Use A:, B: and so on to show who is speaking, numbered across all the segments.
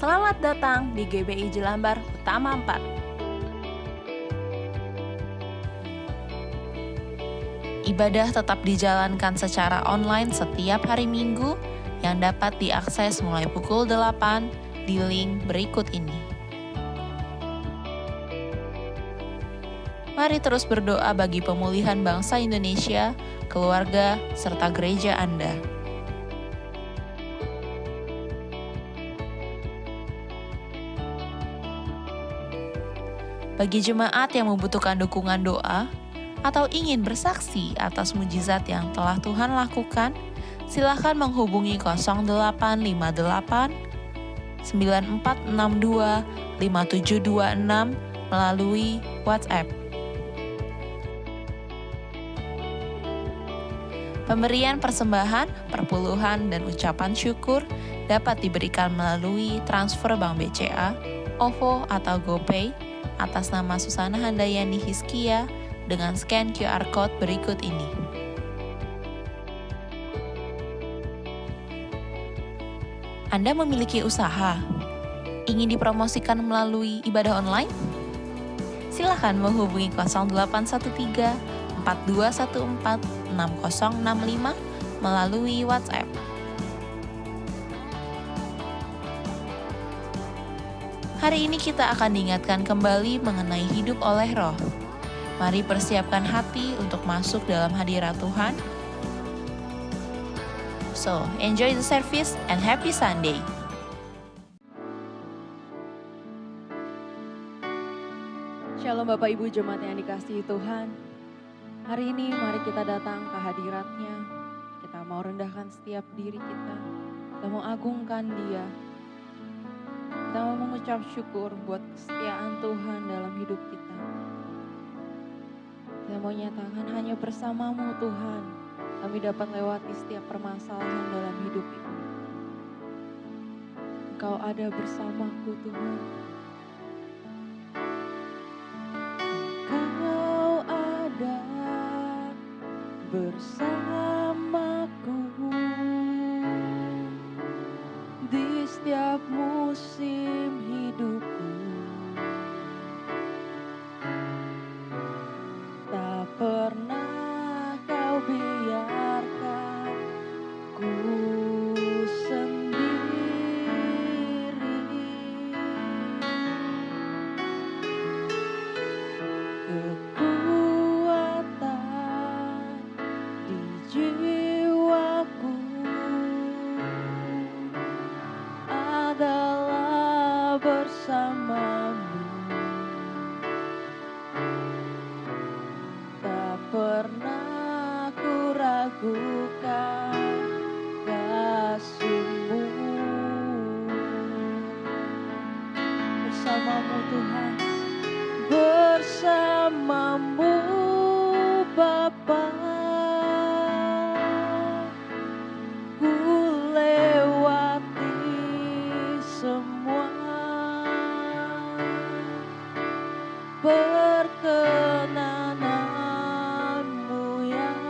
A: Selamat datang di GBI Jelambar Utama 4. Ibadah tetap dijalankan secara online setiap hari Minggu yang dapat diakses mulai pukul 8 di link berikut ini. Mari terus berdoa bagi pemulihan bangsa Indonesia, keluarga, serta gereja Anda. Bagi jemaat yang membutuhkan dukungan doa atau ingin bersaksi atas mujizat yang telah Tuhan lakukan, silakan menghubungi 0858 9462 5726 melalui WhatsApp. Pemberian persembahan, perpuluhan, dan ucapan syukur dapat diberikan melalui transfer Bank BCA, OVO, atau GoPay atas nama Susana Handayani Hizkia dengan scan QR Code berikut ini. Anda memiliki usaha? Ingin dipromosikan melalui ibadah online? Silakan menghubungi 0813 4214 6065 melalui WhatsApp. Hari ini kita akan diingatkan kembali mengenai hidup oleh Roh. Mari persiapkan hati untuk masuk dalam hadirat Tuhan. So, enjoy the service and happy Sunday.
B: Shalom Bapak Ibu jemaat yang dikasihi Tuhan. Hari ini mari kita datang ke hadirat-Nya. Kita mau rendahkan setiap diri kita. Kita mau agungkan Dia. Kita mau mengucap syukur buat kesetiaan Tuhan dalam hidup kita. Kita mau nyatakan hanya bersama-Mu Tuhan, kami dapat lewati setiap permasalahan dalam hidup ini. Engkau ada bersamaku Tuhan. Engkau ada bersamaku di setiap musim hidupku. Tak pernah Kau biarkan ku sendiri. Kekuatan di jiwaku adalah bersama-Mu. Tak pernah ku ragukan kasih-Mu. Bersama-Mu Tuhan, bersama-Mu Bapa. Ku lewati semua perkenanan-Mu yang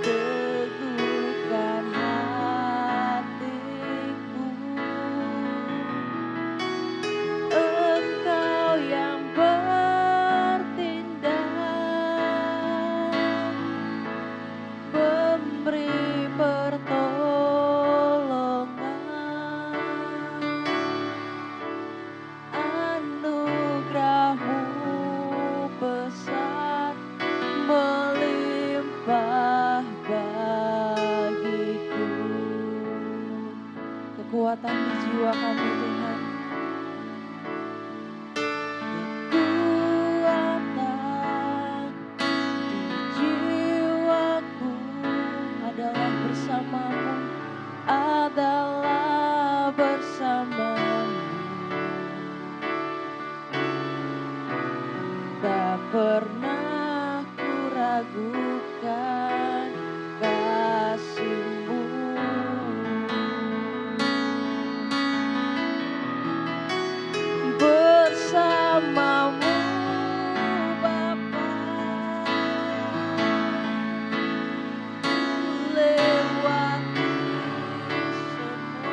B: teguhkan hatiku. Engkau yang bertindak, pemberi pertolongan. Anugerah-Mu besar melimpah bagiku. Kekuatan di jiwa kami Tuhan. Kekuatan di jiwaku adalah bersama-Mu, adalah bersama-Mu. Tak pernah ku ragukan kasih-Mu. Bersama-Mu Bapa, lewati semua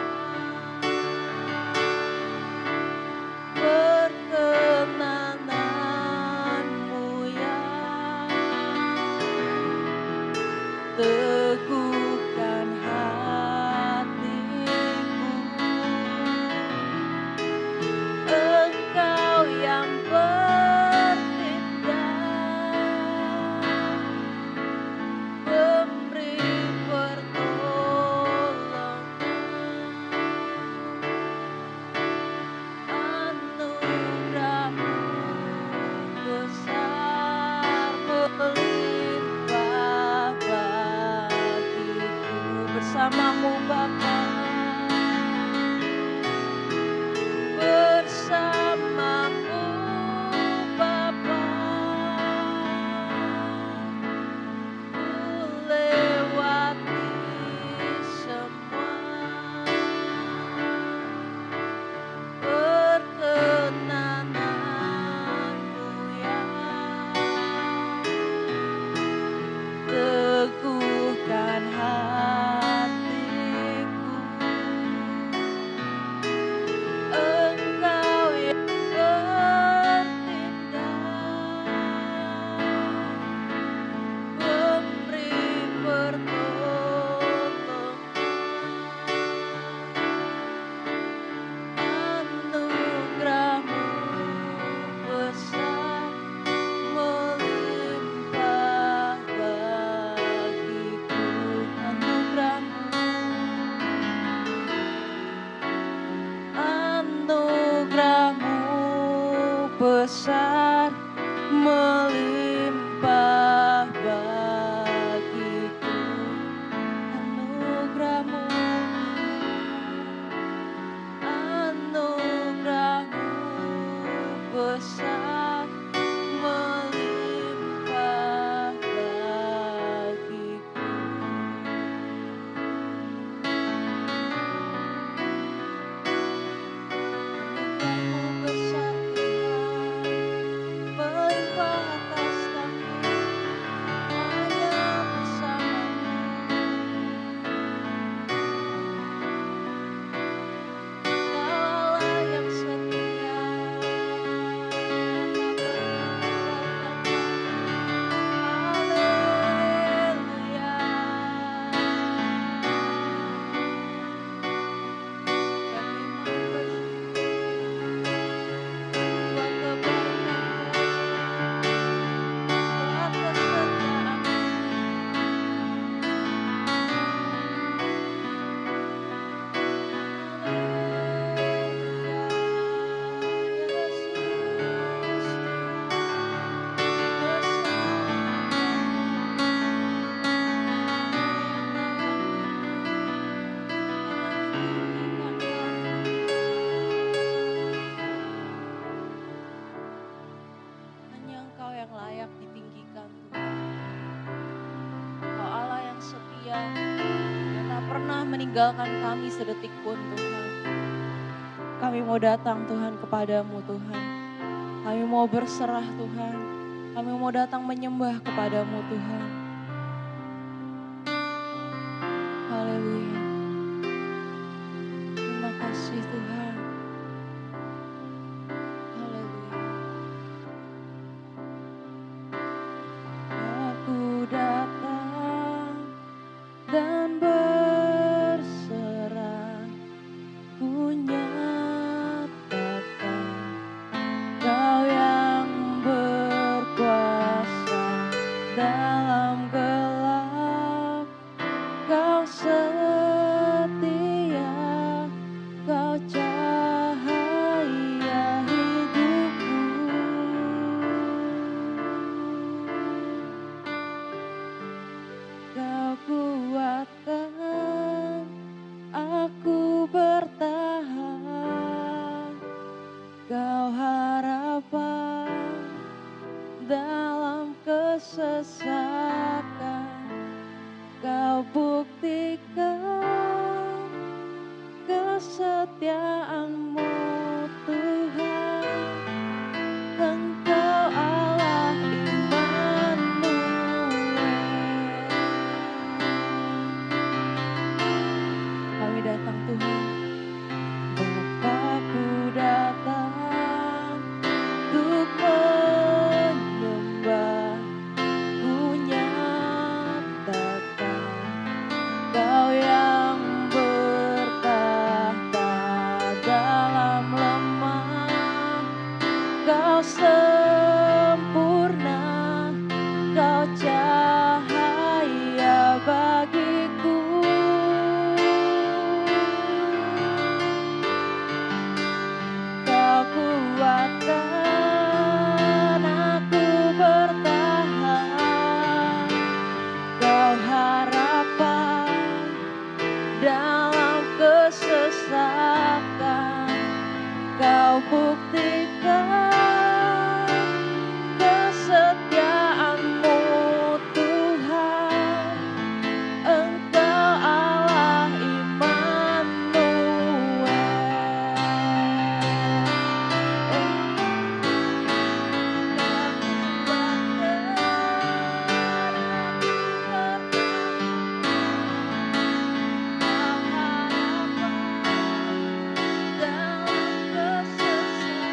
B: besar melimpah bagiku. Anugerah-Mu, anugerah-Mu besar melimpah bagiku. Anugerah-Mu besar Tuhan, melimpah atas kami, hanya bersama-Mu. Kau Allah yang setia, tak pernah meninggalkan kami. Haleluya. Kami mau bersyukur buat kebaikan-Mu, buat kesetiaan-Mu. Hanya Engkau yang layak ditinggikan Tuhan. Engkau Allah yang setia, yang tak pernah meninggalkan kami sedetik pun Tuhan. Kami mau datang Tuhan kepadamu Tuhan. Kami mau berserah Tuhan. Kami mau datang menyembah kepadamu Tuhan. Haleluya. Terima kasih Tuhan. Haleluya. Aku datang dan berserah, ku nyatakan Kau yang berkuasa dalam gelap. Kau setia, Kau cahaya hidupku. Kau kuatkan aku bertahan. Kau harapan dalam kesesakan. Kau buktikan kesetiaan-Mu Tuhan. Engkau Allah Immanuel. Kami datang Tuhan, Bapakku datang untuk menyembah, ku nyatakan Kau yang bertahta dalam lemah. Kau sempurna, Kau cahaya bagiku. Kau kuatkan aku bertahan. Kau harapan dalam kesesakan. Kau buktikan kesetiaan-Mu Tuhan. Engkau Allah Immanuel. Kau harapan dalam kesesakan.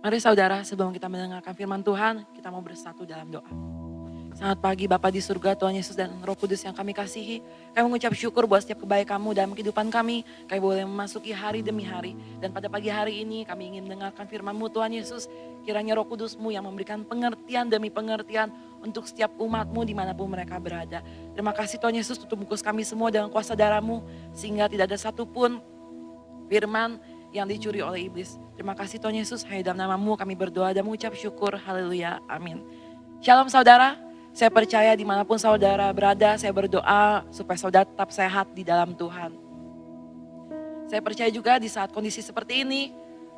C: Mari saudara, sebelum kita mendengarkan firman Tuhan, kita mau bersatu dalam doa. Selamat pagi Bapa di surga, Tuhan Yesus dan Roh Kudus yang kami kasihi. Kami mengucap syukur buat setiap kebaikan-Mu dalam kehidupan kami. Kami boleh memasuki hari demi hari. Dan pada pagi hari ini kami ingin mendengarkan firman-Mu Tuhan Yesus. Kiranya Roh Kudus-Mu yang memberikan pengertian demi pengertian untuk setiap umat-Mu dimanapun mereka berada. Terima kasih Tuhan Yesus, tutup bungkus kami semua dengan kuasa darah-Mu. Sehingga tidak ada satupun firman yang dicuri oleh iblis. Terima kasih Tuhan Yesus, hanya dalam nama-Mu kami berdoa dan mengucap syukur. Haleluya, amin. Shalom saudara. Saya percaya dimanapun saudara berada, saya berdoa supaya saudara tetap sehat di dalam Tuhan. Saya percaya juga di saat kondisi seperti ini,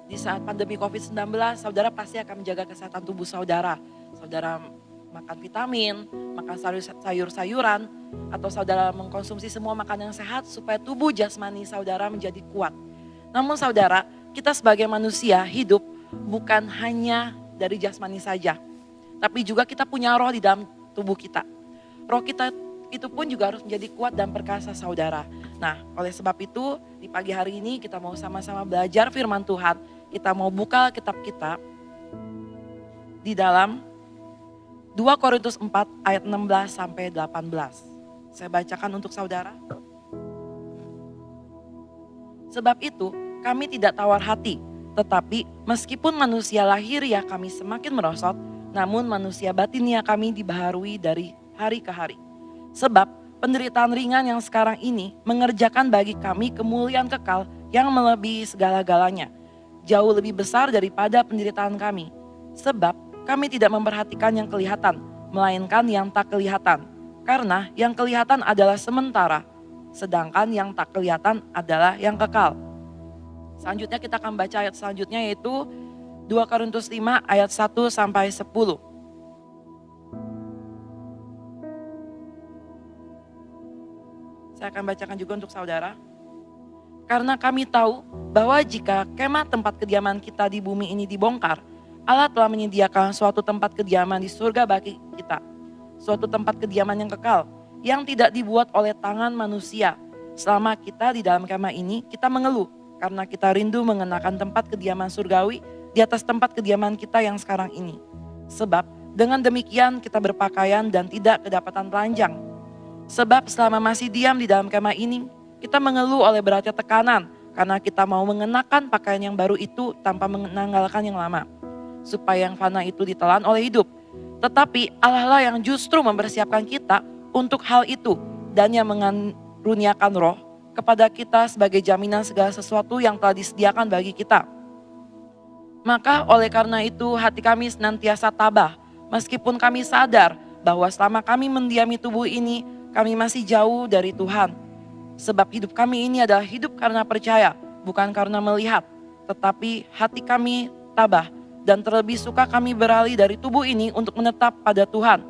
C: di saat pandemi COVID-19, saudara pasti akan menjaga kesehatan tubuh saudara. Saudara makan vitamin, makan sayur-sayuran, atau saudara mengkonsumsi semua makanan yang sehat supaya tubuh jasmani saudara menjadi kuat. Namun saudara, kita sebagai manusia hidup bukan hanya dari jasmani saja, tapi juga kita punya roh di dalam tubuh kita. Roh kita itu pun juga harus menjadi kuat dan perkasa saudara. Nah, oleh sebab itu di pagi hari ini kita mau sama-sama belajar firman Tuhan. Kita mau buka kitab kita di dalam 2 Korintus 4 ayat 16 sampai 18. Saya bacakan untuk saudara. Sebab itu kami tidak tawar hati, tetapi meskipun manusia lahiriah kami semakin merosot, namun manusia batinia kami dibaharui dari hari ke hari. Sebab penderitaan ringan yang sekarang ini mengerjakan bagi kami kemuliaan kekal yang melebihi segala-galanya. Jauh lebih besar daripada penderitaan kami. Sebab kami tidak memperhatikan yang kelihatan, melainkan yang tak kelihatan. Karena yang kelihatan adalah sementara, sedangkan yang tak kelihatan adalah yang kekal. Selanjutnya kita akan baca ayat selanjutnya yaitu 2 Korintus 5 ayat 1 sampai 10. Saya akan bacakan juga untuk saudara. Karena kami tahu bahwa jika kemah tempat kediaman kita di bumi ini dibongkar, Allah telah menyediakan suatu tempat kediaman di surga bagi kita. Suatu tempat kediaman yang kekal, yang tidak dibuat oleh tangan manusia. Selama kita di dalam kemah ini, kita mengeluh karena kita rindu mengenakan tempat kediaman surgawi di atas tempat kediaman kita yang sekarang ini. Sebab dengan demikian kita berpakaian dan tidak kedapatan telanjang. Sebab selama masih diam di dalam kemah ini, kita mengeluh oleh beratnya tekanan karena kita mau mengenakan pakaian yang baru itu tanpa menanggalkan yang lama. Supaya yang fana itu ditelan oleh hidup. Tetapi Allah lah yang justru mempersiapkan kita untuk hal itu dan yang mengaruniakan roh kepada kita sebagai jaminan segala sesuatu yang telah disediakan bagi kita. Maka oleh karena itu hati kami senantiasa tabah, meskipun kami sadar bahwa selama kami mendiami tubuh ini, kami masih jauh dari Tuhan. Sebab hidup kami ini adalah hidup karena percaya, bukan karena melihat. Tetapi hati kami tabah dan terlebih suka kami beralih dari tubuh ini untuk menetap pada Tuhan.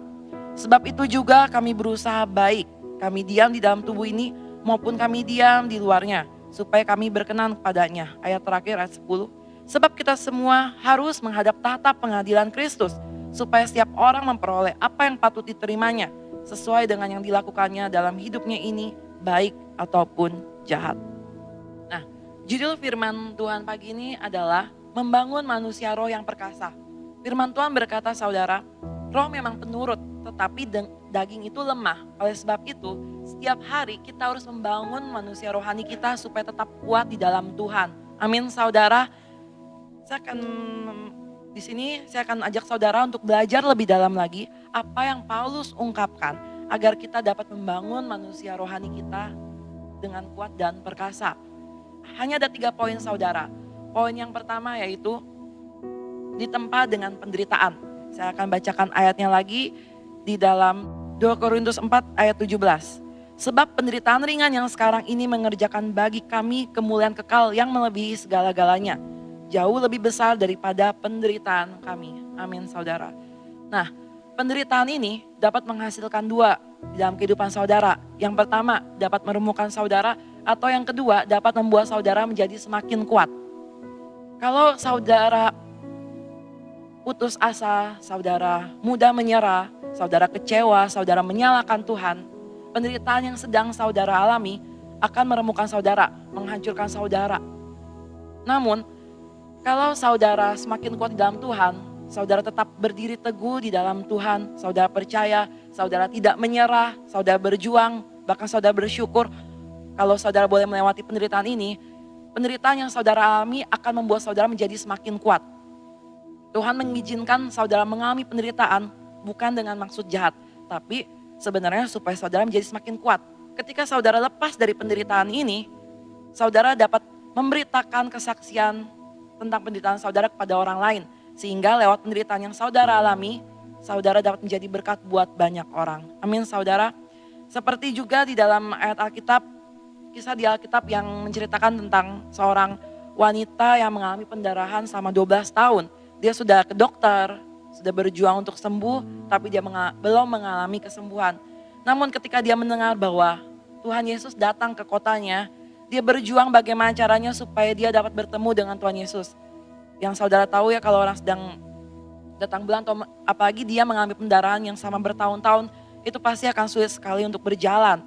C: Sebab itu juga kami berusaha baik, kami diam di dalam tubuh ini maupun kami diam di luarnya, supaya kami berkenan kepadanya. Ayat terakhir ayat 10. Sebab kita semua harus menghadap tahta pengadilan Kristus, supaya setiap orang memperoleh apa yang patut diterimanya, sesuai dengan yang dilakukannya dalam hidupnya ini, baik ataupun jahat. Nah, judul firman Tuhan pagi ini adalah membangun manusia roh yang perkasa. Firman Tuhan berkata saudara, roh memang penurut, tetapi daging itu lemah. Oleh sebab itu, setiap hari kita harus membangun manusia rohani kita supaya tetap kuat di dalam Tuhan. Amin saudara. Di sini saya akan ajak saudara untuk belajar lebih dalam lagi apa yang Paulus ungkapkan agar kita dapat membangun manusia rohani kita dengan kuat dan perkasa. Hanya ada 3 poin saudara. Poin yang pertama yaitu ditempa dengan penderitaan. Saya akan bacakan ayatnya lagi di dalam 2 Korintus 4 ayat 17. Sebab penderitaan ringan yang sekarang ini mengerjakan bagi kami kemuliaan kekal yang melebihi segala-galanya. Jauh lebih besar daripada penderitaan kami. Amin saudara. Nah, penderitaan ini dapat menghasilkan 2 di dalam kehidupan saudara. Yang pertama dapat meremukkan saudara, atau yang kedua dapat membuat saudara menjadi semakin kuat. Kalau saudara putus asa, saudara mudah menyerah, saudara kecewa, saudara menyalahkan Tuhan, penderitaan yang sedang saudara alami akan meremukkan saudara, menghancurkan saudara. Namun Kalau saudara semakin kuat di dalam Tuhan, saudara tetap berdiri teguh di dalam Tuhan, saudara percaya, saudara tidak menyerah, saudara berjuang, bahkan saudara bersyukur. Kalau saudara boleh melewati penderitaan ini, penderitaan yang saudara alami akan membuat saudara menjadi semakin kuat. Tuhan mengizinkan saudara mengalami penderitaan bukan dengan maksud jahat, tapi sebenarnya supaya saudara menjadi semakin kuat. Ketika saudara lepas dari penderitaan ini, saudara dapat memberitakan kesaksian tentang penderitaan saudara kepada orang lain. Sehingga lewat penderitaan yang saudara alami, saudara dapat menjadi berkat buat banyak orang. Amin saudara. Seperti juga di dalam ayat Alkitab, kisah di Alkitab yang menceritakan tentang seorang wanita yang mengalami pendarahan selama 12 tahun. Dia sudah ke dokter, sudah berjuang untuk sembuh, tapi dia belum mengalami kesembuhan. Namun ketika dia mendengar bahwa Tuhan Yesus datang ke kotanya, dia berjuang bagaimana caranya supaya dia dapat bertemu dengan Tuhan Yesus. Yang saudara tahu ya, kalau orang sedang datang bulan, atau apalagi dia mengalami pendarahan yang sama bertahun-tahun, itu pasti akan sulit sekali untuk berjalan.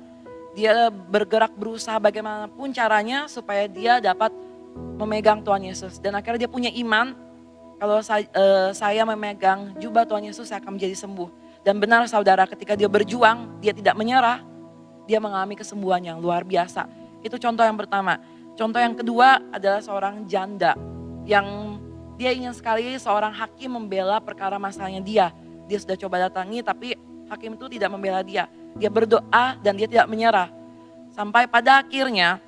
C: Dia bergerak berusaha bagaimanapun caranya supaya dia dapat memegang Tuhan Yesus. Dan akhirnya dia punya iman, kalau saya memegang jubah Tuhan Yesus, saya akan menjadi sembuh. Dan benar saudara, ketika dia berjuang, dia tidak menyerah, dia mengalami kesembuhan yang luar biasa. Itu contoh yang pertama. Contoh yang kedua adalah seorang janda yang dia ingin sekali seorang hakim membela perkara masalahnya dia. Dia sudah coba datangi tapi hakim itu tidak membela dia. Dia berdoa dan dia tidak menyerah. Sampai pada akhirnya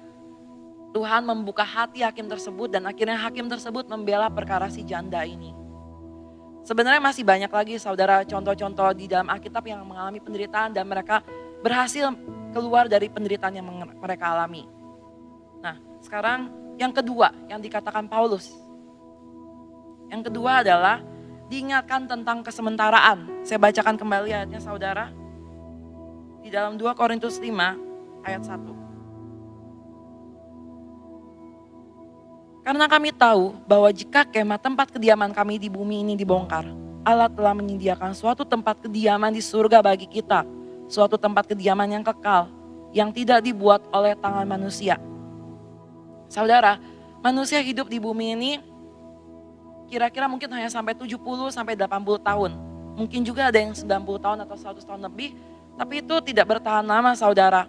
C: Tuhan membuka hati hakim tersebut dan akhirnya hakim tersebut membela perkara si janda ini. Sebenarnya masih banyak lagi saudara contoh-contoh di dalam Alkitab yang mengalami penderitaan dan mereka berhasil keluar dari penderitaan yang mereka alami. Nah, sekarang yang kedua yang dikatakan Paulus. Yang kedua adalah diingatkan tentang kesementaraan. Saya bacakan kembali ayatnya saudara. Di dalam 2 Korintus 5 ayat 1. Karena kami tahu bahwa jika kemah tempat kediaman kami di bumi ini dibongkar, Allah telah menyediakan suatu tempat kediaman di surga bagi kita. Suatu tempat kediaman yang kekal, yang tidak dibuat oleh tangan manusia. Saudara, manusia hidup di bumi ini kira-kira mungkin hanya sampai 70 sampai 80 tahun. Mungkin juga ada yang 90 tahun atau 100 tahun lebih, tapi itu tidak bertahan lama saudara.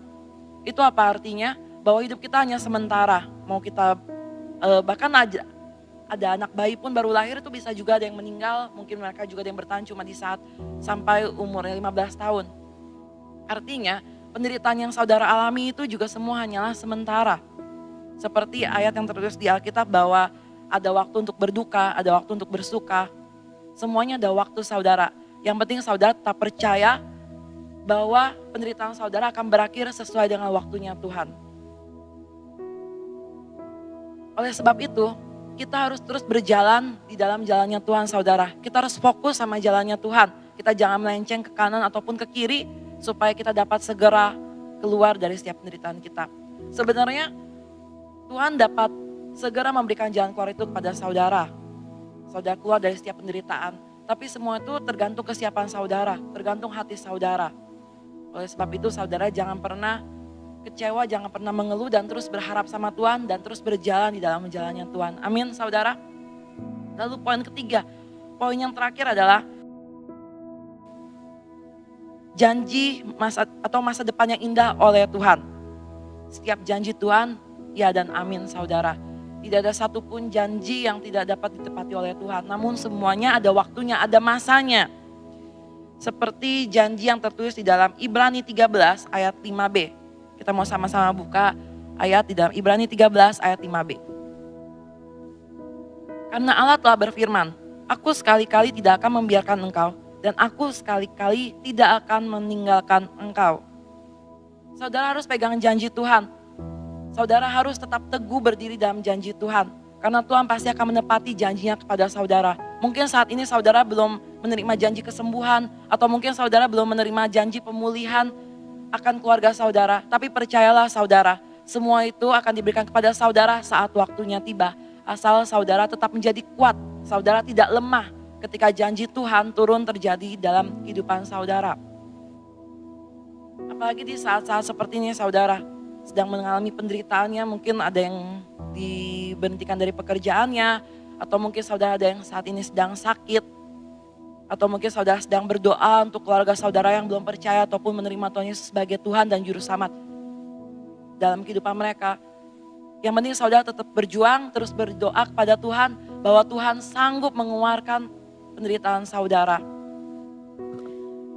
C: Itu apa artinya? Bahwa hidup kita hanya sementara. Mau kita bahkan ada anak bayi pun baru lahir itu bisa juga ada yang meninggal, mungkin mereka juga ada yang bertahan cuma di saat sampai umurnya 15 tahun. Artinya penderitaan yang saudara alami itu juga semua hanyalah sementara. Seperti ayat yang tertulis di Alkitab bahwa ada waktu untuk berduka, ada waktu untuk bersuka. Semuanya ada waktu saudara. Yang penting saudara tetap percaya bahwa penderitaan saudara akan berakhir sesuai dengan waktunya Tuhan. Oleh sebab itu, kita harus terus berjalan di dalam jalannya Tuhan saudara. Kita harus fokus sama jalannya Tuhan. Kita jangan melenceng ke kanan ataupun ke kiri, supaya kita dapat segera keluar dari setiap penderitaan kita. Sebenarnya Tuhan dapat segera memberikan jalan keluar itu kepada saudara. Saudara keluar dari setiap penderitaan. Tapi semua itu tergantung kesiapan saudara, tergantung hati saudara. Oleh sebab itu saudara jangan pernah kecewa, jangan pernah mengeluh dan terus berharap sama Tuhan dan terus berjalan di dalam jalannya Tuhan. Amin saudara. Lalu poin ketiga, poin yang terakhir adalah janji masa depan yang indah oleh Tuhan. Setiap janji Tuhan, ya dan amin saudara. Tidak ada satupun janji yang tidak dapat ditepati oleh Tuhan. Namun semuanya ada waktunya, ada masanya. Seperti janji yang tertulis di dalam Ibrani 13 ayat 5b. Kita mau sama-sama buka ayat di dalam Ibrani 13 ayat 5b. Karena Allah telah berfirman, aku sekali-kali tidak akan membiarkan engkau. Dan aku sekali-kali tidak akan meninggalkan engkau. Saudara harus pegang janji Tuhan. Saudara harus tetap teguh berdiri dalam janji Tuhan. Karena Tuhan pasti akan menepati janjinya kepada saudara. Mungkin saat ini saudara belum menerima janji kesembuhan. Atau mungkin saudara belum menerima janji pemulihan akan keluarga saudara. Tapi percayalah saudara, semua itu akan diberikan kepada saudara saat waktunya tiba. Asal saudara tetap menjadi kuat, saudara tidak lemah ketika janji Tuhan turun terjadi dalam kehidupan saudara. Apalagi di saat-saat seperti ini saudara sedang mengalami penderitaannya, mungkin ada yang diberhentikan dari pekerjaannya, Atau mungkin saudara ada yang saat ini sedang sakit. Atau mungkin saudara sedang berdoa untuk keluarga saudara yang belum percaya ataupun menerima Tuhan Yesus sebagai Tuhan dan Juru Selamat dalam kehidupan mereka. Yang penting saudara tetap berjuang, terus berdoa kepada Tuhan bahwa Tuhan sanggup mengeluarkan penderitaan saudara.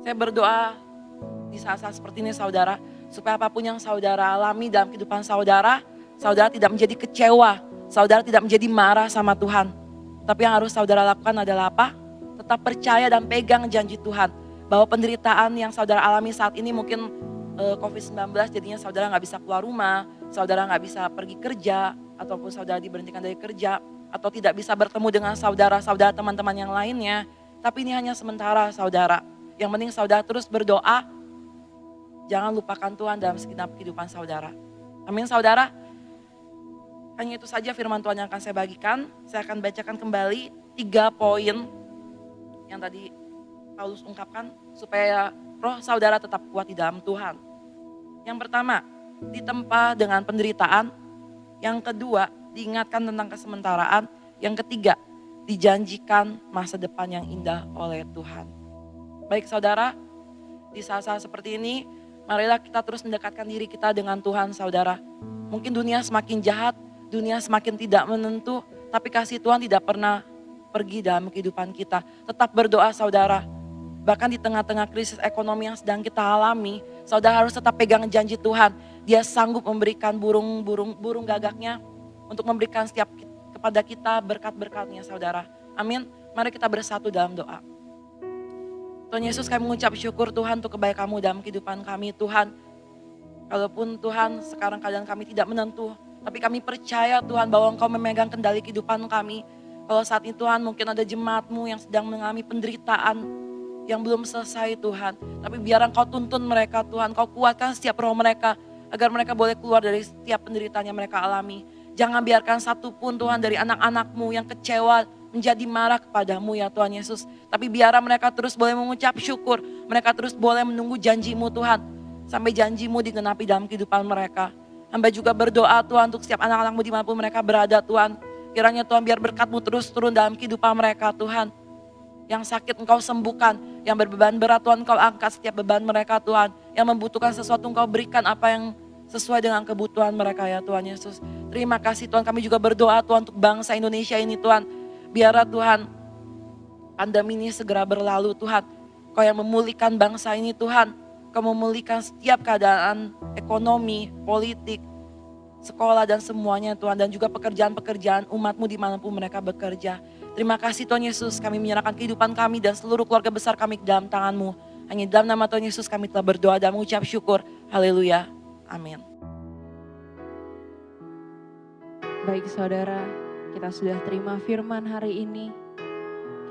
C: Saya berdoa di saat-saat seperti ini saudara, supaya apapun yang saudara alami dalam kehidupan saudara, saudara tidak menjadi kecewa, saudara tidak menjadi marah sama Tuhan. Tapi yang harus saudara lakukan adalah apa? Tetap percaya dan pegang janji Tuhan. Bahwa penderitaan yang saudara alami saat ini mungkin COVID-19 jadinya saudara gak bisa keluar rumah, saudara gak bisa pergi kerja, ataupun saudara diberhentikan dari kerja, atau tidak bisa bertemu dengan saudara-saudara teman-teman yang lainnya. Tapi ini hanya sementara saudara. Yang penting saudara terus berdoa, jangan lupakan Tuhan dalam segenap kehidupan saudara. Amin saudara. Hanya itu saja firman Tuhan yang akan saya bagikan. Saya akan bacakan kembali 3 poin yang tadi Paulus ungkapkan supaya roh saudara tetap kuat di dalam Tuhan. Yang pertama, ditempa dengan penderitaan. Yang kedua, diingatkan tentang kesementaraan. Yang ketiga, dijanjikan masa depan yang indah oleh Tuhan. Baik saudara, di saat-saat seperti ini, marilah kita terus mendekatkan diri kita dengan Tuhan saudara. Mungkin dunia semakin jahat, dunia semakin tidak menentu, tapi kasih Tuhan tidak pernah pergi dalam kehidupan kita. Tetap berdoa saudara. Bahkan di tengah-tengah krisis ekonomi yang sedang kita alami, saudara harus tetap pegang janji Tuhan. Dia sanggup memberikan burung gagaknya untuk memberikan setiap kepada kita berkat-berkatnya saudara. Amin. Mari kita bersatu dalam doa. Tuhan Yesus, kami mengucap syukur Tuhan untuk kebaikan-Mu dalam kehidupan kami Tuhan. Kalaupun Tuhan sekarang keadaan kami tidak menentu, tapi kami percaya Tuhan bahwa Engkau memegang kendali kehidupan kami. Kalau saat ini Tuhan mungkin ada jemaat-Mu yang sedang mengalami penderitaan yang belum selesai Tuhan. Tapi biar Engkau tuntun mereka Tuhan, Engkau kuatkan setiap roh mereka agar mereka boleh keluar dari setiap penderitaan yang mereka alami. Jangan biarkan satupun Tuhan dari anak-anak-Mu yang kecewa menjadi marah kepadamu ya Tuhan Yesus. Tapi biar mereka terus boleh mengucap syukur, mereka terus boleh menunggu janji-Mu Tuhan. Sampai janji-Mu digenapi dalam kehidupan mereka. Hamba juga berdoa Tuhan untuk setiap anak-anak-Mu dimanapun mereka berada Tuhan. Kiranya Tuhan biar berkat-Mu terus turun dalam kehidupan mereka Tuhan. Yang sakit Engkau sembuhkan, yang berbeban berat Tuhan Engkau angkat setiap beban mereka Tuhan. Yang membutuhkan sesuatu Engkau berikan apa yang sesuai dengan kebutuhan mereka ya Tuhan Yesus. Terima kasih Tuhan, kami juga berdoa Tuhan untuk bangsa Indonesia ini Tuhan. Biarlah Tuhan pandemi ini segera berlalu Tuhan. Kau yang memulihkan bangsa ini Tuhan. Kau memulihkan setiap keadaan ekonomi, politik, sekolah dan semuanya Tuhan. Dan juga pekerjaan-pekerjaan umat-Mu dimanapun mereka bekerja. Terima kasih Tuhan Yesus, kami menyerahkan kehidupan kami dan seluruh keluarga besar kami ke dalam tangan-Mu. Hanya dalam nama Tuhan Yesus kami telah berdoa dan mengucap syukur. Haleluya. Amin.
B: Baik saudara, kita sudah terima firman hari ini.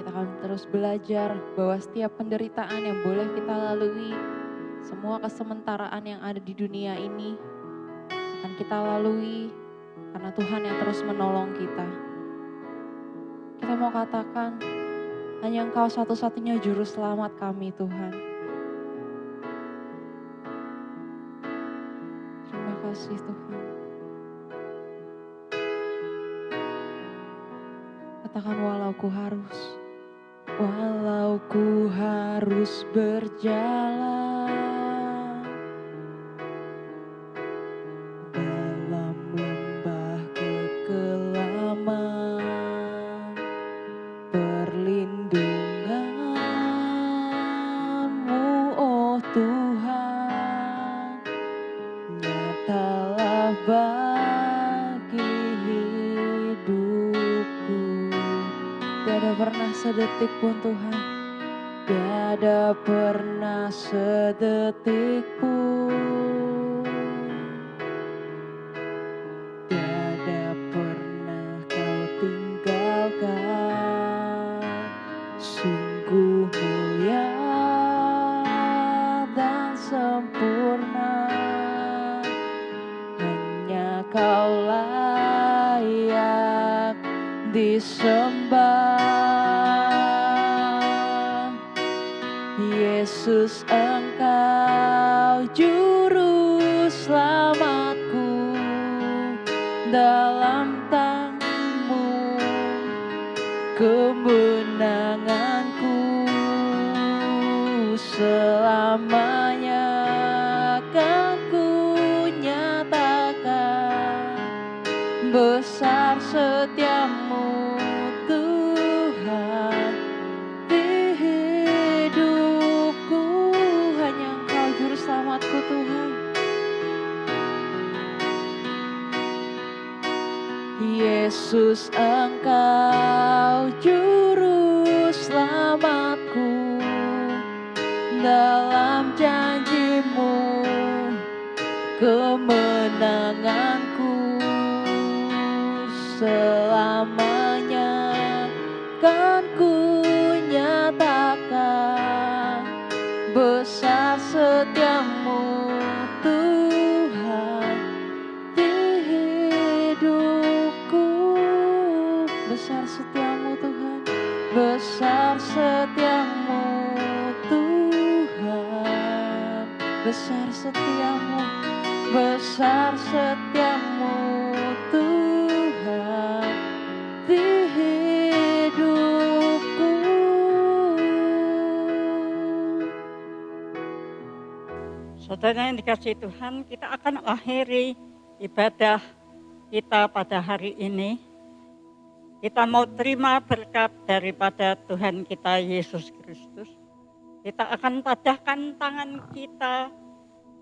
B: Kita akan terus belajar bahwa setiap penderitaan yang boleh kita lalui, semua kesementaraan yang ada di dunia ini akan kita lalui karena Tuhan yang terus menolong kita. Kita mau katakan, hanya Engkau satu-satunya juru selamat kami Tuhan. Terima kasih Tuhan. Katakan walau ku harus berjalan dalam lembah kekelaman, perlindungan-Mu oh Tuhan nyatalah bagi hidupku. Tiada pernah sedetik pun Tuhan, tiada pernah sedetik pun, tiada pernah Kau tinggalkan. Sungguh mulia dan sempurna, hanya Kau layak disembah. Yesus, Engkau juru selamatku, dalam tangan-Mu kemenanganku selamanya kan ku nyatakan, besar setiamu Tuhan di hidupku. Hanya Engkau juru selamatku Tuhan. Yesus, Engkau juru selamatku, dalam janji-Mu kemenanganku selamanya kan ku nyatakan, besar setiamu Tuhan di hidupku. Besar setiamu Tuhan, besar setiamu Tuhan, besar setiamu, besar setiamu Tuhan di hidupku.
D: Saudara yang dikasihi Tuhan, kita akan akhiri ibadah kita pada hari ini. Kita mau terima berkat daripada Tuhan kita Yesus Kristus. Kita akan padahkan tangan kita.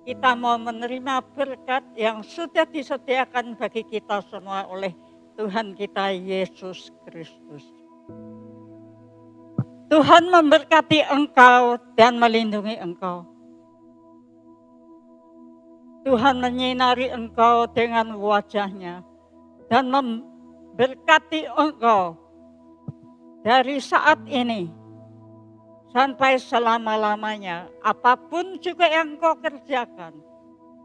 D: Kita mau menerima berkat yang sudah disediakan bagi kita semua oleh Tuhan kita Yesus Kristus. Tuhan memberkati engkau dan melindungi engkau. Tuhan menyinari engkau dengan wajahnya dan memberkati engkau dari saat ini sampai selama-lamanya. Apapun juga yang engkau kerjakan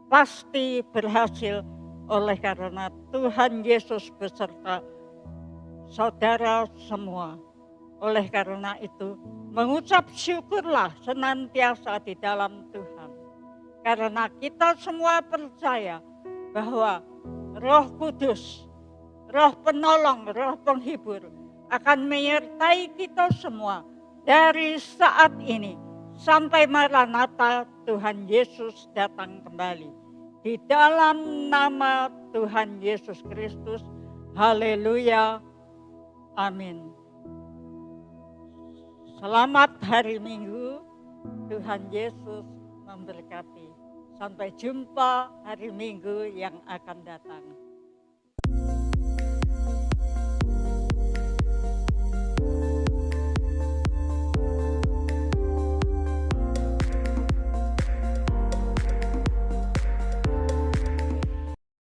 D: pasti berhasil oleh karena Tuhan Yesus beserta saudara semua. Oleh karena itu mengucap syukurlah senantiasa di dalam Tuhan. Karena kita semua percaya bahwa Roh Kudus, Roh Penolong, Roh Penghibur akan menyertai kita semua dari saat ini sampai Maranatha Tuhan Yesus datang kembali. Di dalam nama Tuhan Yesus Kristus, haleluya, amin. Selamat hari Minggu, Tuhan Yesus memberkati. Sampai jumpa hari Minggu yang akan datang.